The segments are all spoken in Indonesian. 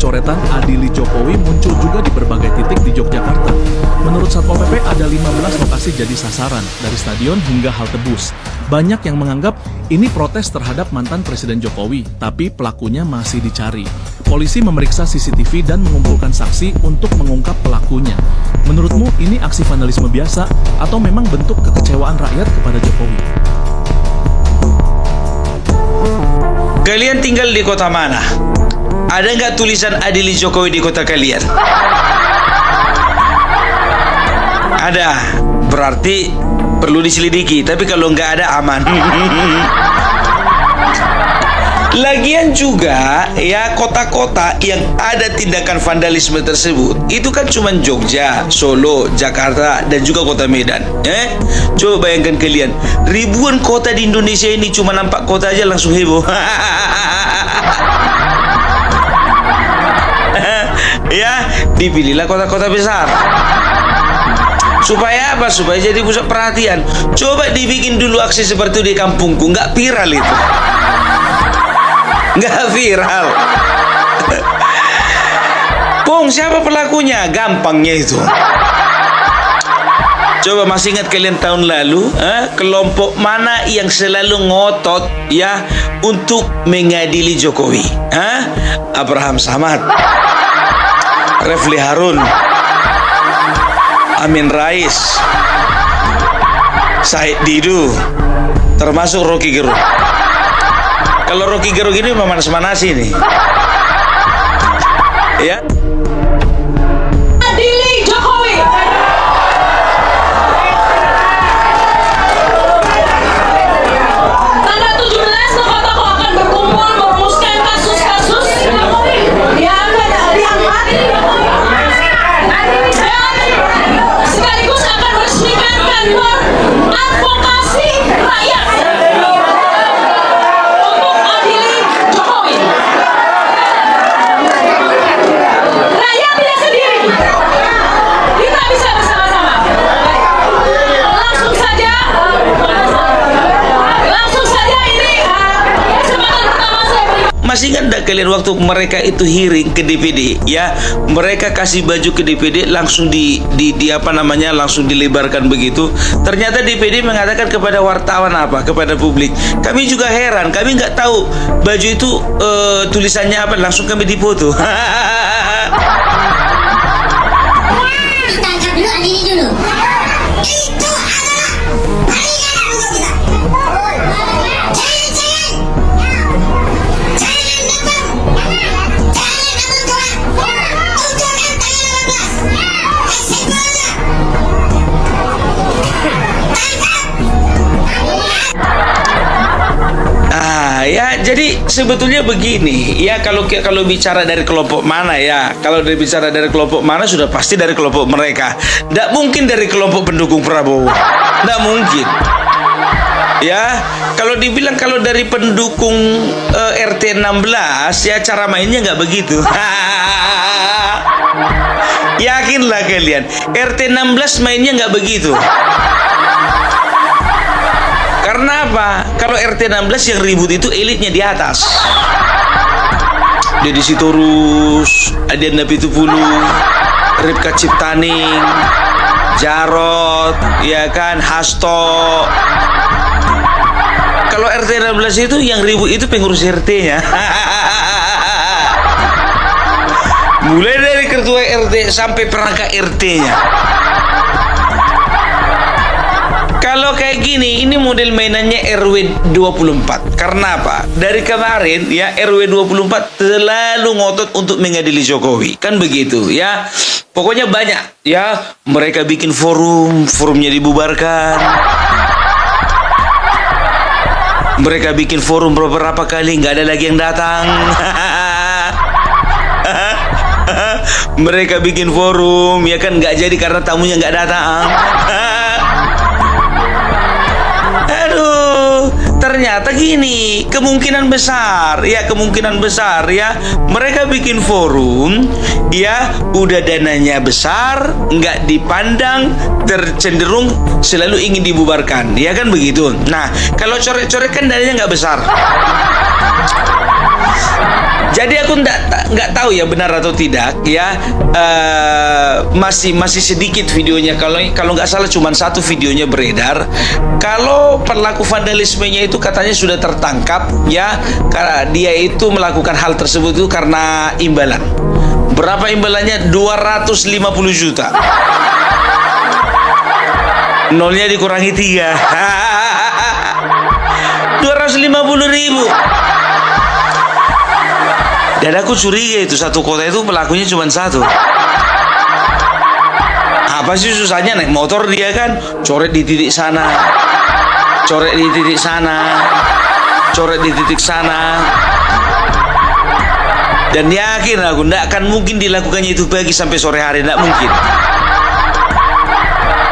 coretan Adili Jokowi muncul juga di berbagai titik di Yogyakarta. Menurut Satpol PP ada 15 lokasi jadi sasaran, dari stadion hingga halte bus. Banyak yang menganggap ini protes terhadap mantan Presiden Jokowi, tapi pelakunya masih dicari. Polisi memeriksa CCTV dan mengumpulkan saksi untuk mengungkap pelakunya. Menurutmu ini aksi vandalisme biasa atau memang bentuk kekecewaan rakyat kepada Jokowi? Kalian tinggal di kota mana? Ada nggak tulisan Adili Jokowi di kota kalian? Ada, berarti perlu diselidiki. Tapi kalau nggak ada, aman. Lagian juga ya, kota-kota yang ada tindakan vandalisme tersebut itu kan cuma Jogja, Solo, Jakarta, dan juga kota Medan. Coba bayangkan kalian, ribuan kota di Indonesia ini cuma nampak kota aja langsung heboh. Ya, dipilihlah kota-kota besar. Supaya apa? Supaya jadi pusat perhatian. Coba dibikin dulu aksi seperti itu di kampungku, nggak viral itu. Nggak viral. Pung, siapa pelakunya? Gampangnya itu. Coba masih ingat kalian tahun lalu, kelompok mana yang selalu ngotot ya untuk mengadili Jokowi? Abraham Samad, Refli Harun, Amin Rais, Said Didu, termasuk Rocky Gerung. Kalau Rocky Gerung ini memanas-manasi nih. Ya. Adili Jokowi. Tanggal 17 tokoh-tokoh akan berkumpul merumuskan kasus-kasus yang akan diangkat dan sekaligus akan meresmikan kantor advokasi rakyat untuk Adili Jokowi. Rakyat tidak sendiri, kita bisa bersama-sama. Langsung saja ini kesempatan pertama saya berikan. Masih ingat enggak kalian waktu mereka itu hearing ke DPD ya, mereka kasih baju ke DPD langsung di apa namanya, langsung dilebarkan begitu. Ternyata DPD mengatakan kepada wartawan apa, kepada publik, kami juga heran, kami nggak tahu baju itu tulisannya apa, langsung kami dipoto. Tangkap dulu Adili dulu. Itu adalah peringatan untuk kita. Jangan datang. Jangan datang Tuhan. Untuk yang tanggal 18. Kesimpulannya. Ya, jadi sebetulnya begini ya, kalau bicara dari kelompok mana ya, kalau bicara dari kelompok mana sudah pasti dari kelompok mereka. Tidak mungkin dari kelompok pendukung Prabowo, tidak mungkin. Ya, kalau dibilang kalau dari pendukung RT 16 ya, cara mainnya nggak begitu. Yakinlah kalian, RT 16 mainnya nggak begitu. Karena apa? Kalau RT 16 yang ribut itu elitnya di atas. Deddy Sitorus, Adian Napitupulu, Ripka Ciptaning, Jarot, ya kan, Hasto. Kalau RT 16 itu yang ribut itu pengurus RT-nya. Mulai dari ketua RT sampai perangkat RT-nya. Kalau kayak gini, ini model mainannya RW 24. Karena apa? Dari kemarin ya, RW 24 selalu ngotot untuk mengadili Jokowi. Kan begitu ya. Pokoknya banyak ya, mereka bikin forumnya dibubarkan. Mereka bikin forum beberapa kali, nggak ada lagi yang datang. Mereka bikin forum ya kan, nggak jadi karena tamunya nggak datang. Ternyata gini, kemungkinan besar ya, mereka bikin forum ya udah dananya besar, nggak dipandang, tercenderung selalu ingin dibubarkan, ya kan begitu. Nah, kalau coret-coret kan dananya nggak besar. Jadi aku nggak tahu ya benar atau tidak ya, masih sedikit videonya, kalau nggak salah cuma satu videonya beredar. Kalau pelaku vandalismenya itu katanya sudah tertangkap ya, karena dia itu melakukan hal tersebut itu karena imbalan. Berapa imbalannya? 250 juta. Nolnya dikurangi 3. 250.000. Dan aku curiga itu satu kota itu pelakunya cuma satu. Apa sih susahnya naik motor dia kan, coret di titik sana, coret di titik sana, coret di titik sana. Dan yakin aku tidak akan mungkin dilakukannya itu pagi sampai sore hari, tidak mungkin.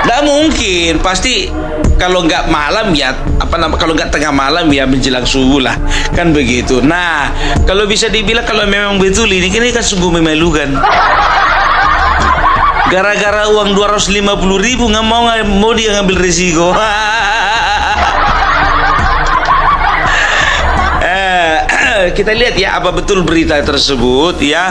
Tidak mungkin, pasti kalau nggak malam ya kalau nggak tengah malam ya menjelang subuh lah, kan begitu. Nah, kalau bisa dibilang kalau memang betul ini kan sungguh memalukan. Gara-gara uang 250.000 nggak mau dia ngambil risiko. Kita lihat ya apa betul berita tersebut ya.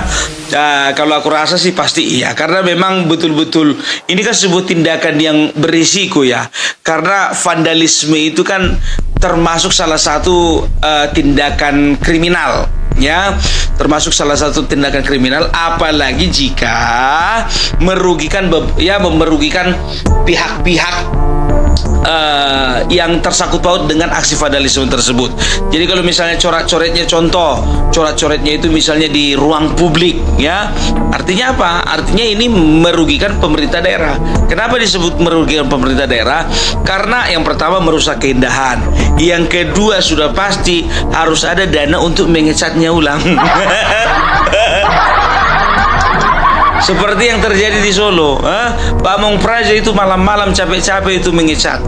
Kalau aku rasa sih pasti iya, karena memang betul-betul ini kan sebuah tindakan yang berisiko ya, karena vandalisme itu kan termasuk salah satu tindakan kriminal ya, termasuk salah satu tindakan kriminal, apalagi jika merugikan pihak-pihak yang tersangkut paut dengan aksi vandalisme tersebut. Jadi kalau misalnya coret-coretnya itu misalnya di ruang publik ya, artinya apa? Artinya ini merugikan pemerintah daerah. Kenapa disebut merugikan pemerintah daerah? Karena yang pertama merusak keindahan, yang kedua sudah pasti harus ada dana untuk mengecatnya ulang. Seperti yang terjadi di Solo, Pamong Praja itu malam-malam capek-capek itu mengecat.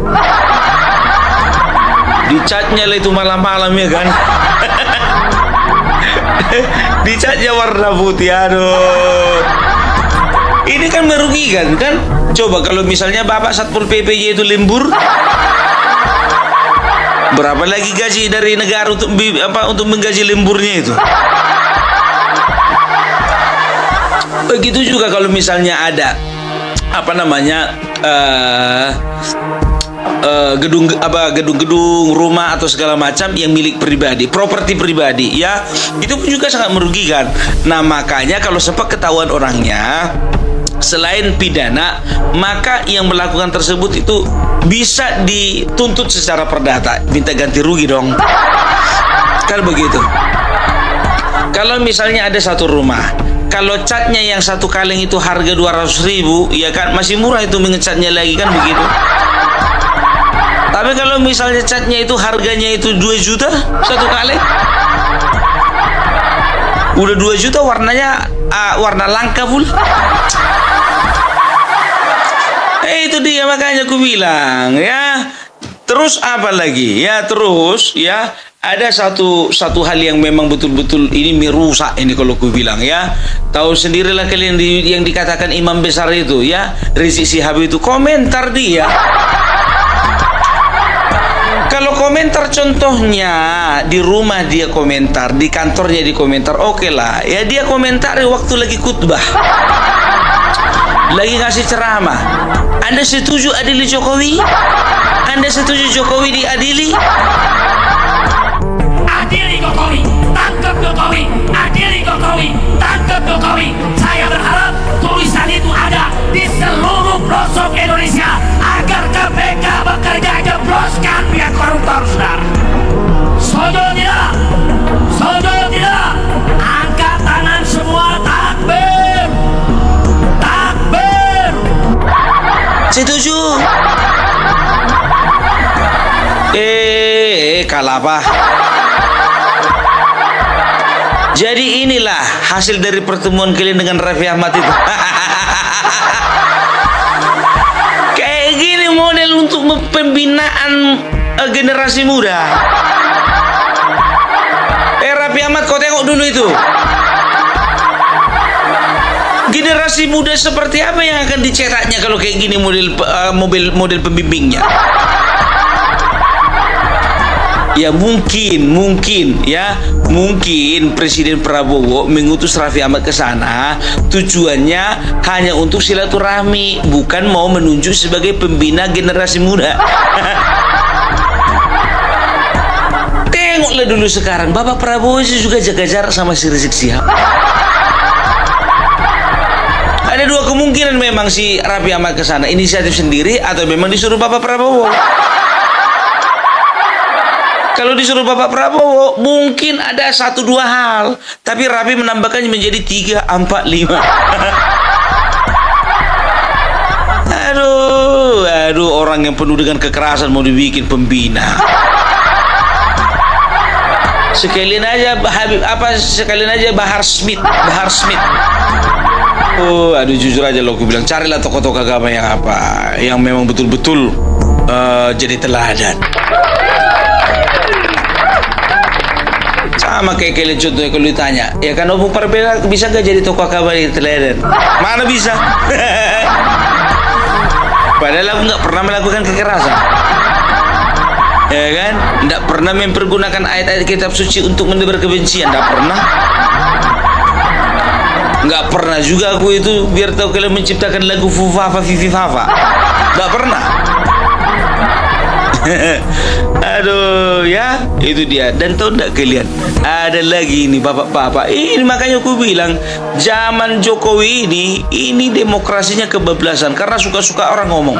Dicatnya lah itu malam-malam ya kan. Dicatnya warna putih, aduh. Ini kan merugikan kan. Coba kalau misalnya Bapak Satpol PP itu lembur, berapa lagi gaji dari negara untuk menggaji lemburnya itu? Begitu juga kalau misalnya ada gedung-gedung rumah atau segala macam yang milik pribadi, properti pribadi ya, itu pun juga sangat merugikan. Nah, makanya kalau sempat ketahuan orangnya, selain pidana, maka yang melakukan tersebut itu bisa dituntut secara perdata, minta ganti rugi dong. Kan begitu. Kalau misalnya ada satu rumah, kalau catnya yang satu kaleng itu harga 200.000, ya kan masih murah itu mengecatnya lagi, kan begitu. Tapi kalau misalnya catnya itu harganya itu 2 juta satu kaleng, udah 2 juta warnanya warna langka pula. Itu dia, makanya aku bilang ya. Terus apa lagi ya, terus ya ada satu hal yang memang betul-betul ini merusak ini kalau aku bilang ya. Tahu sendirilah kalian yang dikatakan imam besar itu ya, Rizik Syihab itu, komentar dia. Kalau komentar contohnya di rumah dia komentar, di kantornya di komentar, oke lah ya, dia komentari waktu lagi khutbah, lagi ngasih ceramah. Anda setuju adili Jokowi? Anda setuju Jokowi diadili? Adili Jokowi, tangkap Jokowi, adili Jokowi, tangkap Jokowi. Saya berharap tulisan itu ada di seluruh pelosok Indonesia agar KPK bekerja jebloskan pihak koruptor, saudara. Setuju tidak? Setuju tidak? Angkat tangan semua, takbir, takbir. Setuju. Kalah apa? Jadi inilah hasil dari pertemuan kalian dengan Raffi Ahmad itu. Kayak gini model untuk pembinaan generasi muda. Raffi Ahmad, kau tengok dulu itu. Generasi muda seperti apa yang akan dicetaknya kalau kayak gini model pembimbingnya? Ya mungkin Presiden Prabowo mengutus Raffi Ahmad ke sana tujuannya hanya untuk silaturahmi, bukan mau menunjuk sebagai pembina generasi muda. Tengoklah dulu sekarang, Bapak Prabowo juga jaga jarak sama si Rizik Syihab. Ada dua kemungkinan memang si Raffi Ahmad ke sana inisiatif sendiri atau memang disuruh Bapak Prabowo. Kalau disuruh Bapak Prabowo, mungkin ada 1-2 hal. Tapi Raffi menambahkannya menjadi 3, 4, 5. Aduh, orang yang penuh dengan kekerasan mau dibikin pembina. Sekalian aja Bahar Smith. Jujur aja lo, aku bilang carilah tokoh-tokoh agama yang memang betul-betul jadi teladan. Sama kayak kalian contohnya kalau ditanya, ya kan Opung Parpela bisa nggak jadi tokoh agama di teladan? Mana bisa? Padahal aku nggak pernah melakukan kekerasan, ya kan? Nggak pernah mempergunakan ayat-ayat kitab suci untuk menebar kebencian, nggak pernah. Nggak pernah juga aku itu biar tahu kalian menciptakan lagu Fufafa Fifi Fafa, nggak pernah. Aduh, ya itu dia. Dan tahu enggak kalian, ada lagi ini bapak-bapak ini, makanya aku bilang zaman Jokowi ini demokrasinya kebablasan karena suka-suka orang ngomong.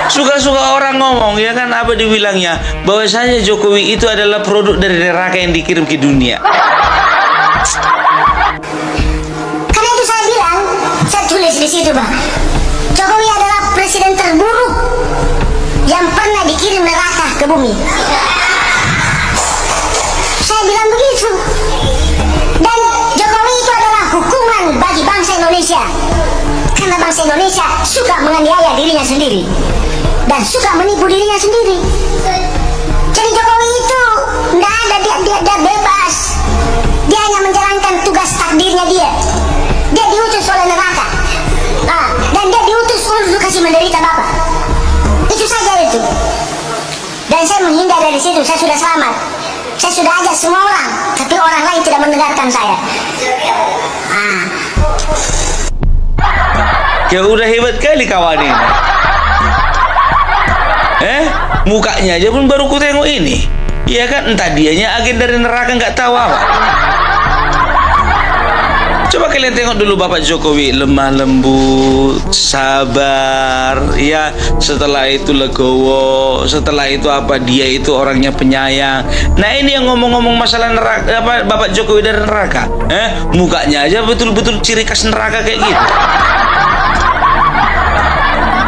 Suka-suka orang ngomong, ya kan, apa dibilangnya, bahwasanya Jokowi itu adalah produk dari neraka yang dikirim ke dunia. Karena itu saya bilang, saya tulis di situ, Bang. Jokowi adalah presiden terburuk yang pernah dikirim neraka ke bumi. Saya bilang begitu. Dan Jokowi itu adalah hukuman bagi bangsa Indonesia. Karena bangsa Indonesia suka menganiaya dirinya sendiri dan suka menipu dirinya sendiri. Jadi Jokowi itu nggak ada, dia bebas. Dia hanya menjalankan tugas takdirnya dia. Dia diutus oleh neraka. Dan dia diutus untuk kasih menderita Bapak. Itu saja itu. Dan saya menghindar dari situ. Saya sudah selamat. Saya sudah ajak semua orang, tapi orang lain tidak mendengarkan saya. Ya udah hebat kali kawan ini. Mukanya aja pun baru ku tengok ini. Iya kan, entah dianya agen dari neraka nggak tahu apa. Coba kalian tengok dulu Bapak Jokowi, lemah lembut, sabar, ya. Setelah itu legowo, setelah itu dia itu orangnya penyayang. Nah ini yang ngomong-ngomong masalah neraka, Bapak Jokowi dari neraka, mukanya aja betul-betul ciri khas neraka kayak gitu.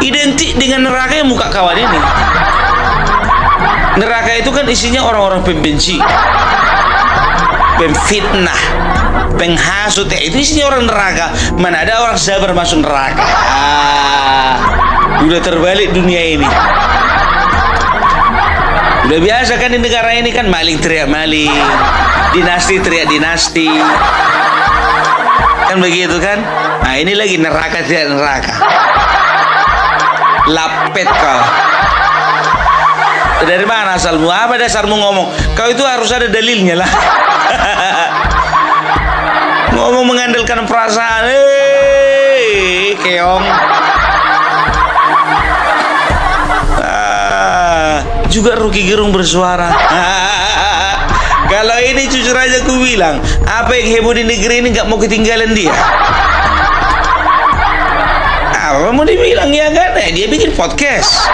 Identik dengan neraka yang muka kawan ini. Neraka itu kan isinya orang-orang pembenci, pemfitnah, penghasut, itu isinya orang neraka. Mana ada orang sabar masuk neraka? Udah terbalik dunia ini. Udah biasa kan di negara ini kan, maling teriak maling, dinasti teriak dinasti, kan begitu kan? Nah ini lagi neraka teriak neraka. Lapet kau. Dari mana asalmu? Apa dasarmu ngomong? Kau itu harus ada dalilnya lah. Ngomong mengandalkan perasaan. Keong. Juga Rocky Gerung bersuara. Kalau ini jujur aja ku bilang, apa yang heboh di negeri ini gak mau ketinggalan dia. Apa mau dibilang ya kan? Dia bikin podcast.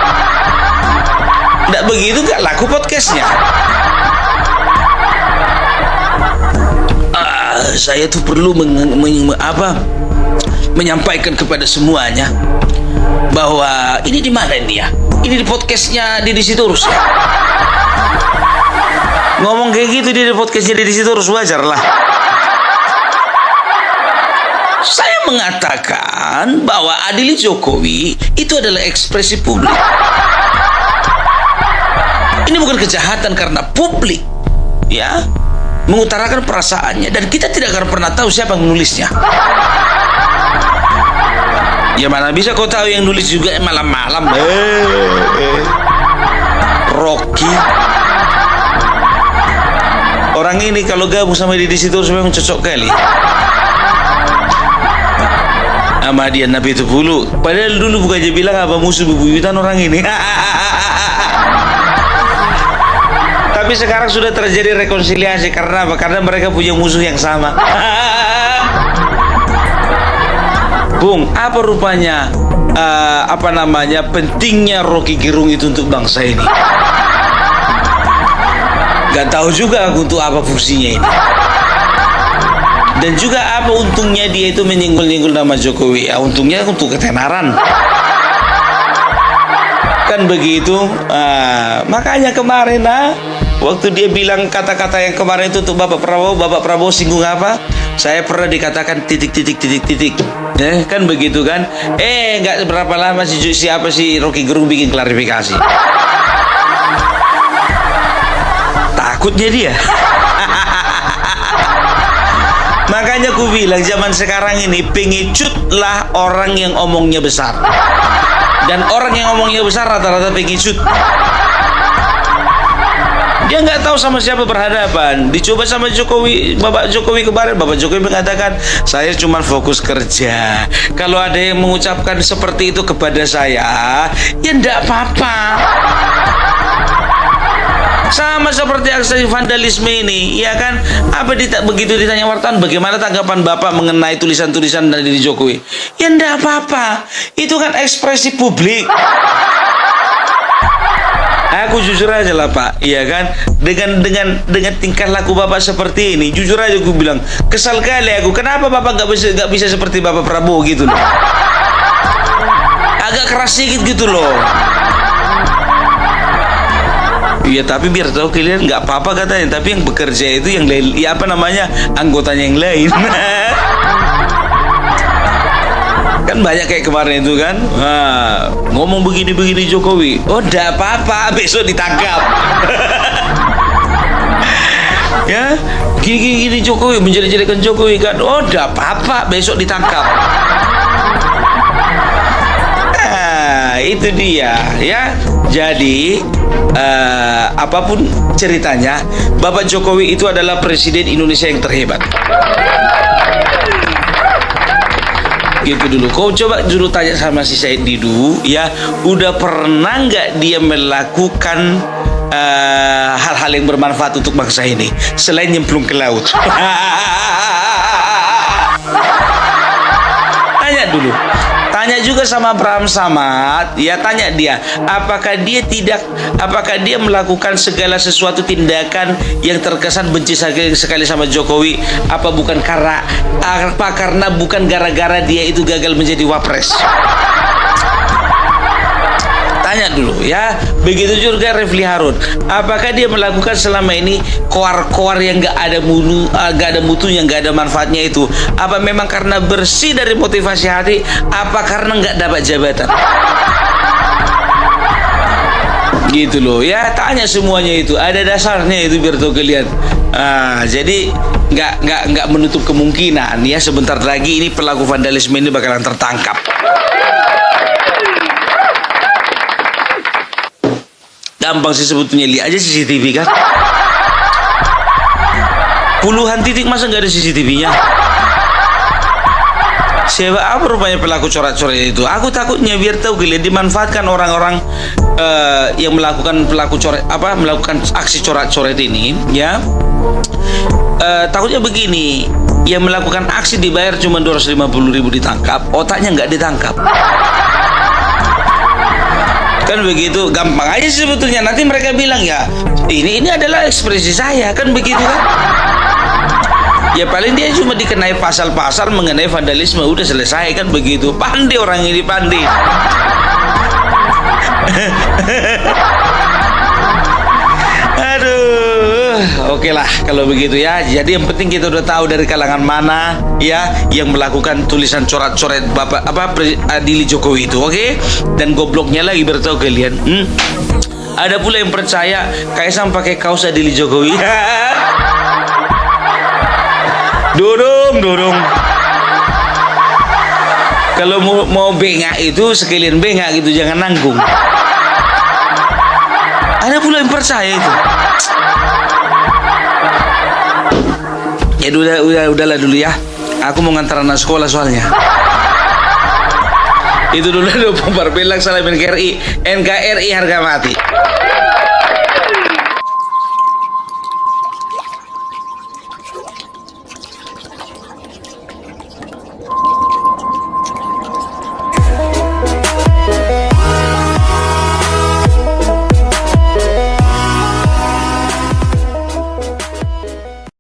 Nggak begitu gak laku podcastnya. Saya tuh perlu menyampaikan kepada semuanya bahwa ini di mana dia? Ini di podcastnya Deddy Sitorus ya. Ngomong kayak gitu di podcastnya Deddy Sitorus, wajar lah. Saya mengatakan bahwa adili Jokowi itu adalah ekspresi publik. Ini bukan kejahatan karena publik, ya. mengutarakan perasaannya, dan kita tidak akan pernah tahu siapa yang menulisnya. Ya mana bisa kau tahu yang nulis juga malam-malam. Rocky. Orang ini kalau gabung sama dia di situ memang cocok kali. Sama dia Nabi itu dulu. Padahal dulu bukan aja bilang apa musuh bebuyutan orang ini. Tapi sekarang sudah terjadi rekonsiliasi. Karena apa? Karena mereka punya musuh yang sama. Bung, apa rupanya pentingnya Rocky Gerung itu untuk bangsa ini? Gak tahu juga aku untuk apa fungsinya ini. Dan juga apa untungnya dia itu menyinggol-nyinggol nama Jokowi? Ya, untungnya untuk ketenaran. Kan begitu. Makanya kemarin waktu dia bilang kata-kata yang kemarin itu untuk Bapak Prabowo singgung apa? Saya pernah dikatakan titik. Kan begitu kan? Nggak berapa lama siapa sih Rocky Gerung bikin klarifikasi. Takutnya dia. Makanya aku bilang zaman sekarang ini pengicutlah orang yang omongnya besar. Dan orang yang omongnya besar rata-rata pengicut. Dia nggak tahu sama siapa berhadapan. Dicoba sama Jokowi, Bapak Jokowi kemarin. Bapak Jokowi mengatakan, saya cuma fokus kerja. Kalau ada yang mengucapkan seperti itu kepada saya, ya nggak apa-apa. Sama seperti aksi vandalisme ini, ya kan? Begitu ditanya wartawan, bagaimana tanggapan Bapak mengenai tulisan-tulisan dari Jokowi? Ya nggak apa-apa. Itu kan ekspresi publik. Aku jujur aja lah Pak, iya kan? Dengan tingkah laku Bapak seperti ini, jujur aja aku bilang kesal kali aku. Kenapa Bapak nggak bisa seperti Bapak Prabowo gitu loh? Agak keras sedikit gitu loh. Iya, tapi biar tahu kalian nggak apa-apa katanya. Tapi yang bekerja itu yang lain, ya anggotanya yang lain. Kan banyak kayak kemarin itu kan, ngomong begini Jokowi. Oh, nggak apa-apa, besok ditangkap. Ya, gini Jokowi, menjelek-jelekan Jokowi kan. Oh, nggak apa-apa, besok ditangkap. Itu dia, ya. Jadi apapun ceritanya, Bapak Jokowi itu adalah presiden Indonesia yang terhebat. Gitu dulu. Kau coba dulu tanya sama si Said Didu, ya, udah pernah nggak dia melakukan hal-hal yang bermanfaat untuk bangsa ini selain nyemplung ke laut? Tanya dulu. Tanya juga sama Abraham Samad, ya, tanya dia, apakah dia melakukan segala sesuatu tindakan yang terkesan benci sekali sama Jokowi, karena bukan gara-gara dia itu gagal menjadi wapres. Tanya dulu, ya. Begitu juga Refli Harun, apakah dia melakukan selama ini koar-koar yang nggak ada mutunya, nggak ada manfaatnya itu? Apa memang karena bersih dari motivasi hati? Apa karena nggak dapat jabatan? Gitu loh, ya. Tanya semuanya itu, ada dasarnya itu biar tahu kalian. Jadi nggak menutup kemungkinan, ya, sebentar lagi ini pelaku vandalisme ini bakalan tertangkap. Gampang sih sebetulnya, lihat aja CCTV kan. Puluhan titik, masa nggak ada CCTV-nya? Siapa apa rupanya pelaku coret-coret itu? Aku takutnya biar tahu kalian dimanfaatkan orang-orang yang melakukan melakukan aksi coret-coret ini, ya. Takutnya begini, yang melakukan aksi dibayar cuma 250.000 ditangkap, otaknya nggak ditangkap. Kan begitu, gampang aja sebetulnya. Nanti mereka bilang, ya, ini adalah ekspresi saya, kan begitu kan? Ya paling dia cuma dikenai pasal-pasal mengenai vandalisme, udah selesai, kan begitu. Pandai orang ini, pandai. Aduh, oke lah kalau begitu, ya. Jadi yang penting kita udah tahu dari kalangan mana, ya, yang melakukan tulisan coret-coret Adili Jokowi itu, oke? Dan gobloknya lagi bertahu kalian, ada pula yang percaya Kaisang pakai kaos Adili Jokowi. Durung. Kalau mau bengak itu sekalian bengak gitu, jangan nanggung. Ada pula yang percaya itu. Ya udahlah dulu ya. Aku mau ngantar anak sekolah soalnya. Itu dulu Pompar bilang salam NKRI harga mati.